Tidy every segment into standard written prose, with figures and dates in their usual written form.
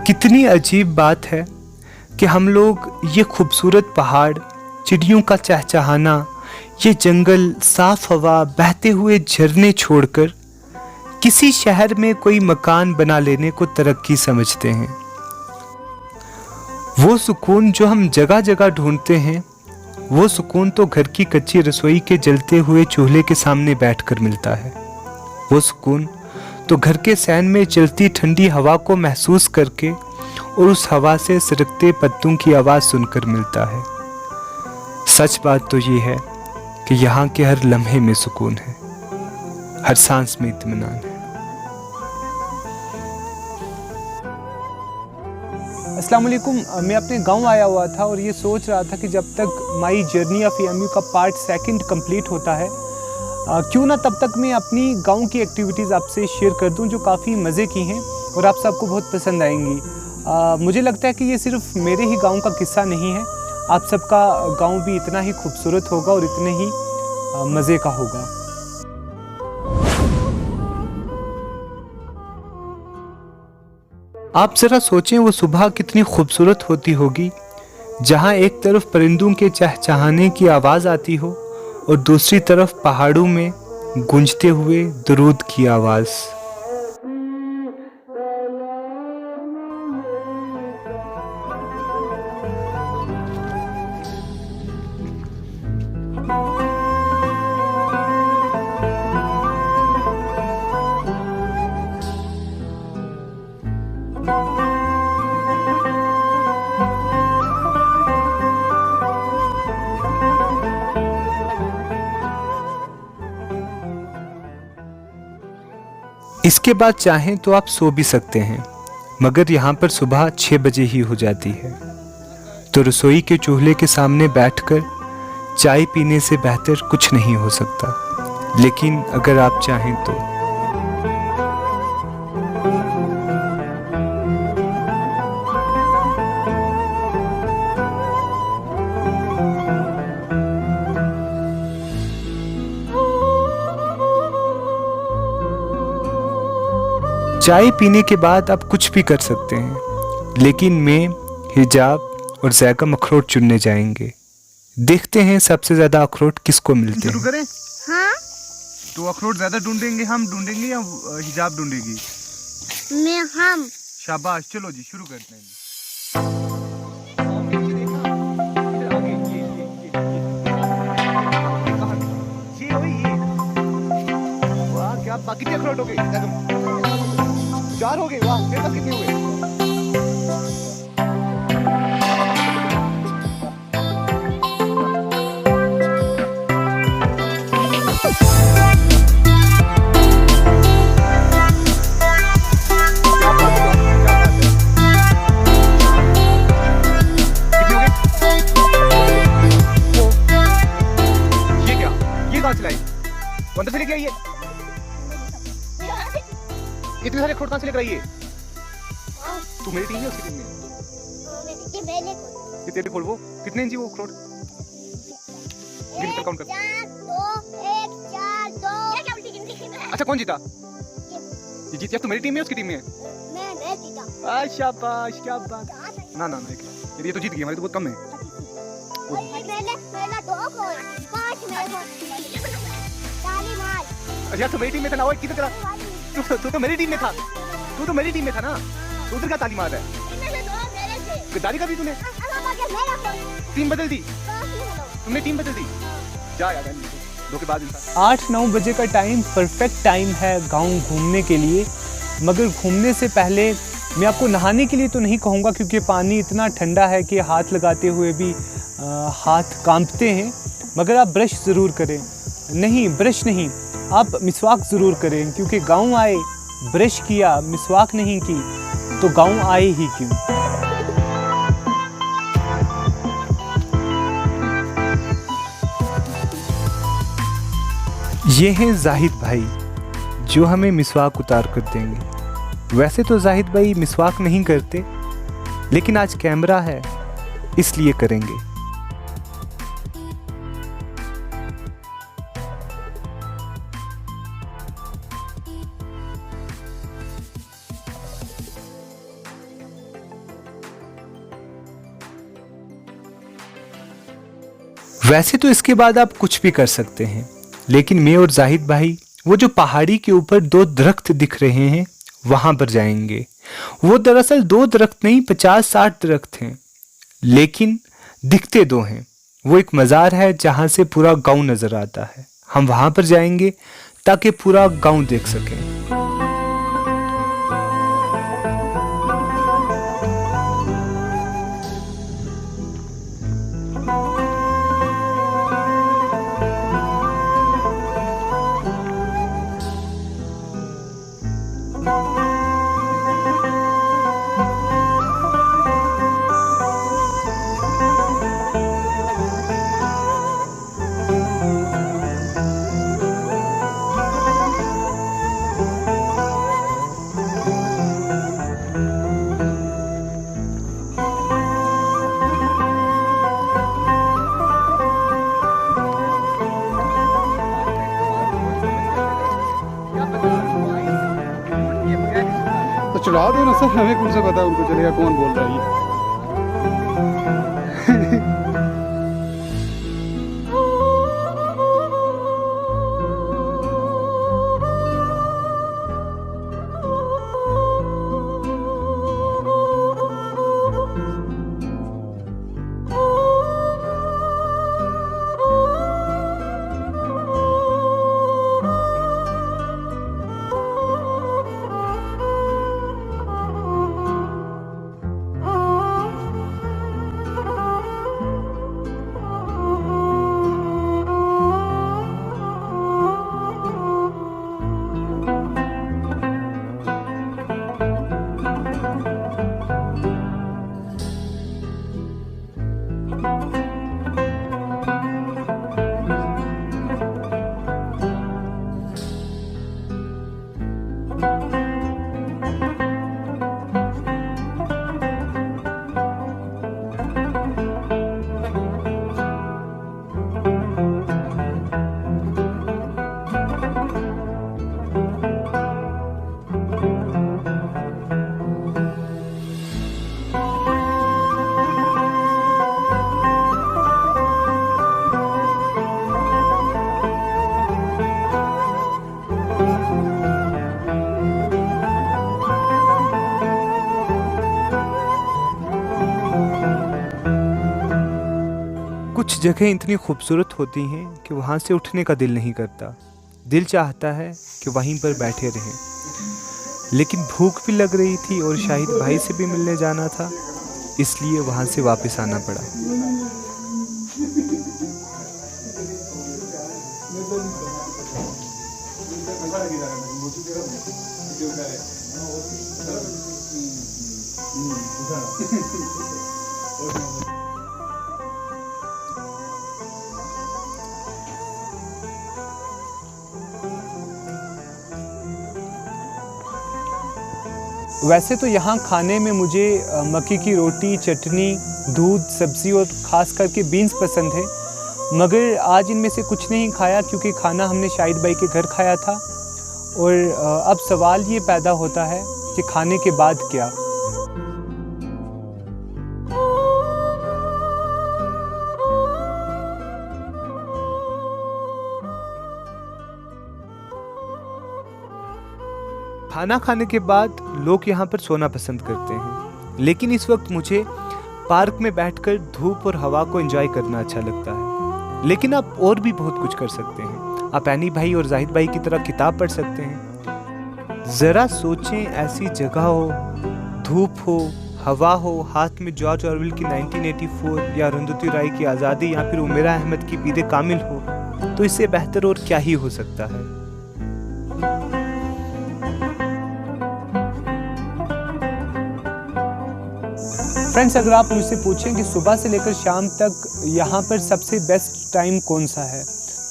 कितनी अजीब बात है कि हम लोग ये खूबसूरत पहाड़, चिड़ियों का चहचहाना, ये जंगल, साफ हवा, बहते हुए झरने छोड़कर किसी शहर में कोई मकान बना लेने को तरक्की समझते हैं। वो सुकून जो हम जगह जगह ढूंढते हैं, वो सुकून तो घर की कच्ची रसोई के जलते हुए चूल्हे के सामने बैठकर मिलता है। वो सुकून तो घर के सैन में चलती ठंडी हवा को महसूस करके और उस हवा से सरकते पत्तों की आवाज़ सुनकर मिलता है। सच बात तो ये है कि यहाँ के हर लम्हे में सुकून है, हर सांस में इत्मीनान है। अस्सलाम वालेकुम। मैं अपने गांव आया हुआ था और ये सोच रहा था कि जब तक माई जर्नी ऑफ एमयू का पार्ट 2 कंप्लीट होता है, क्यों ना तब तक मैं अपनी गांव की एक्टिविटीज़ आपसे शेयर कर दूं जो काफ़ी मज़े की हैं और आप सबको बहुत पसंद आएंगी। मुझे लगता है कि ये सिर्फ मेरे ही गांव का किस्सा नहीं है, आप सबका गांव भी इतना ही खूबसूरत होगा और इतने ही मज़े का होगा। आप ज़रा सोचें वो सुबह कितनी खूबसूरत होती होगी जहाँ एक तरफ परिंदों के चहचहाने की आवाज़ आती हो और दूसरी तरफ पहाड़ों में गूंजते हुए दुरूद की आवाज़। इसके बाद चाहें तो आप सो भी सकते हैं, मगर यहाँ पर सुबह 6 बजे ही हो जाती है, तो रसोई के चूल्हे के सामने बैठकर चाय पीने से बेहतर कुछ नहीं हो सकता। लेकिन अगर आप चाहें तो चाय पीने के बाद आप कुछ भी कर सकते हैं, लेकिन मैं हिजाब और ज़ैगम अखरोट चुनने जाएंगे। देखते हैं सबसे ज़्यादा अखरोट किसको मिलते हैं। शुरू करें? हाँ? तो अखरोट ज़्यादा ढूंढेंगे हम ढूंढेंगे या हिजाब ढूंढेगी? हम। शाबाश, चलो जी शुरू करते हैं। कितने अखरोट हो गए? 4 हो गए। वाह, मेरे पास कितने हुए? ये क्या? ये कहाँ से लाई? कौन से लेके आई है? इतने सारे अखरोट कहाँ से लेकर आई है? तू मेरी टीम है उसकी टीम में? ये तेरे खोल। वो कितने इंची वो अखरोट? गिन कर काउंट कर। 4 2 1 4 2। ये क्या उल्टी गिनती? अच्छा कौन जीता? ये जीत गया। तू मेरी टीम में उसकी टीम में है? मैं जीता। शाबाश, क्या बात। ना ना ना, ये तो जीत गई, हमारी तो बहुत कम है। पहला 2 को 5 में ताली मार। अच्छा तू मेरी टीम में था ना? ओए किधर चला? तू तो मेरी टीम में था। तू तो मेरी टीम में था ना? तो उधर का ताली मार है। गद्दारी कर दी तूने? टीम बदल दी? तुमने टीम बदल दी? जा यार, दो के बाद इंसान। 8-9 बजे का टाइम परफेक्ट टाइम है गांव घूमने के लिए। मगर घूमने से पहले मैं आपको नहाने के लिए तो नहीं कहूँगा, क्योंकि पानी इतना ठंडा है कि हाथ लगाते हुए भी हाथ कांपते हैं। मगर आप ब्रश ज़रूर करें। नहीं, ब्रश नहीं, आप मिसवाक ज़रूर करें, क्योंकि गांव आए, ब्रश किया, मिसवाक नहीं की तो गांव आए ही क्यों। ये हैं जाहिद भाई जो हमें मिसवाक उतार कर देंगे। वैसे तो जाहिद भाई मिसवाक नहीं करते, लेकिन आज कैमरा है इसलिए करेंगे। वैसे तो इसके बाद आप कुछ भी कर सकते हैं, लेकिन मैं और जाहिद भाई वो जो पहाड़ी के ऊपर 2 दरख्त दिख रहे हैं वहां पर जाएंगे। वो दरअसल 2 दरख्त नहीं 50-60 दरख्त हैं, लेकिन दिखते 2 हैं। वो एक मज़ार है जहां से पूरा गांव नजर आता है। हम वहां पर जाएंगे ताकि पूरा गांव देख सकें। तो चढ़ा दो ना सर, हमें कौन सा पता है उनको चलेगा कौन बोल रहा है ये। कुछ जगह इतनी खूबसूरत होती हैं कि वहाँ से उठने का दिल नहीं करता। दिल चाहता है कि वहीं पर बैठे रहें, लेकिन भूख भी लग रही थी और शाहिद भाई से भी मिलने जाना था, इसलिए वहाँ से वापस आना पड़ा। वैसे तो यहाँ खाने में मुझे मक्की की रोटी, चटनी, दूध, सब्ज़ी और ख़ास करके बीन्स पसंद है, मगर आज इनमें से कुछ नहीं खाया क्योंकि खाना हमने शाहिद भाई के घर खाया था। और अब सवाल ये पैदा होता है कि खाने के बाद क्या। खाना खाने के बाद लोग यहाँ पर सोना पसंद करते हैं, लेकिन इस वक्त मुझे पार्क में बैठकर धूप और हवा को एंजॉय करना अच्छा लगता है। लेकिन आप और भी बहुत कुछ कर सकते हैं। आप एनी भाई और जाहिद भाई की तरह किताब पढ़ सकते हैं। ज़रा सोचें, ऐसी जगह हो, धूप हो, हवा हो, हाथ में जॉर्ज ऑरवेल की 1984 या अरुंधति राय की आज़ादी या फिर उमेरा अहमद की बीदे कामिल हो, तो इससे बेहतर और क्या ही हो सकता है। फ्रेंड्स, अगर आप मुझसे पूछें कि सुबह से लेकर शाम तक यहाँ पर सबसे बेस्ट टाइम कौन सा है,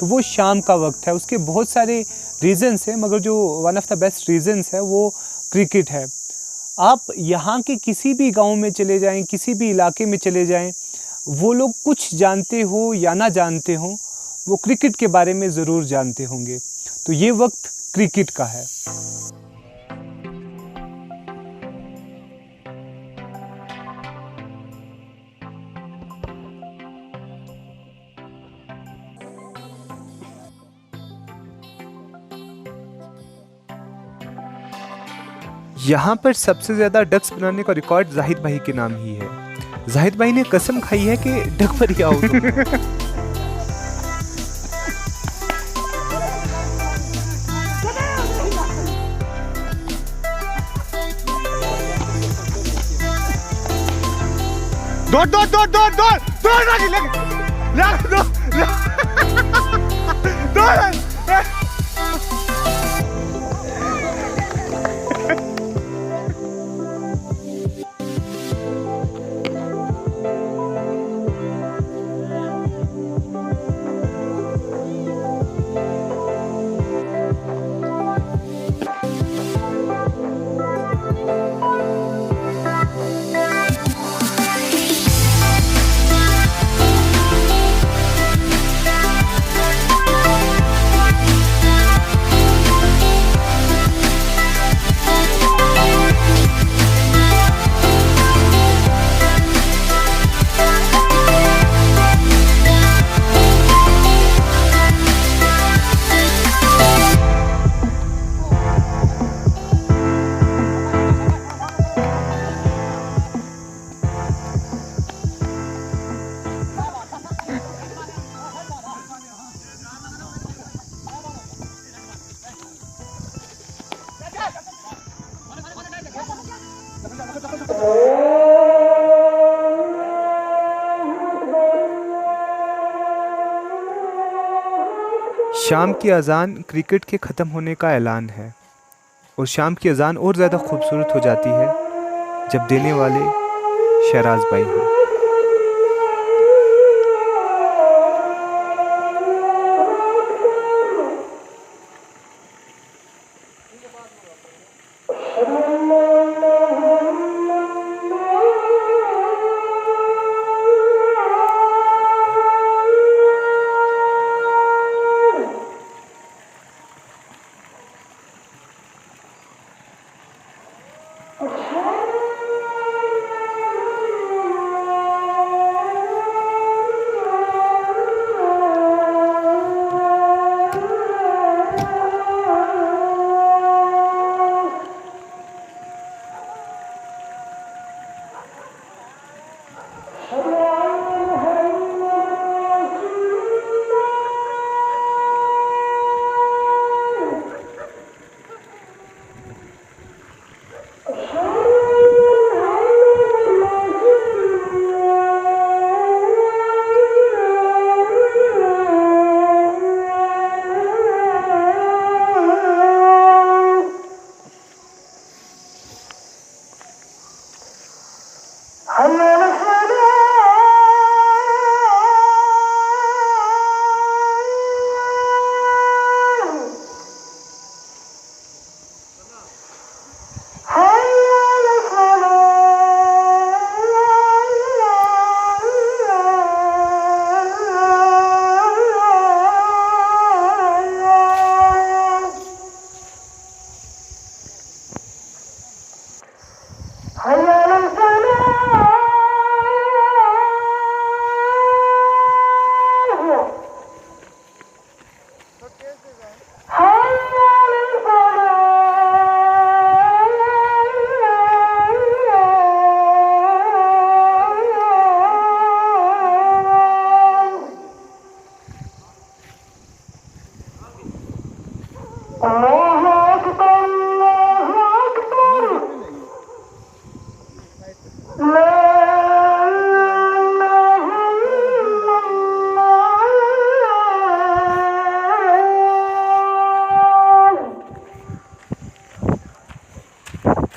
तो वो शाम का वक्त है। उसके बहुत सारे रीज़न्स हैं, मगर जो one of the best reasons है वो क्रिकेट है। आप यहाँ के किसी भी गांव में चले जाएं, किसी भी इलाके में चले जाएं, वो लोग कुछ जानते हो या ना जानते हो, वो क्रिकेट के बारे में ज़रूर जानते होंगे। तो ये वक्त क्रिकेट का है। यहाँ पर सबसे ज्यादा डक्स बनाने का रिकॉर्ड जाहिद भाई के नाम ही है। जाहिद भाई ने कसम खाई है कि डक पर ही आओ तुम। दौड़ दौड़ दौड़ दौड़ दौड़ दौड़ राखी ले दौड़ दौड़। शाम की अजान क्रिकेट के ख़त्म होने का ऐलान है और शाम की अजान और ज़्यादा खूबसूरत हो जाती है जब देने वाले शहराज भाई हैं।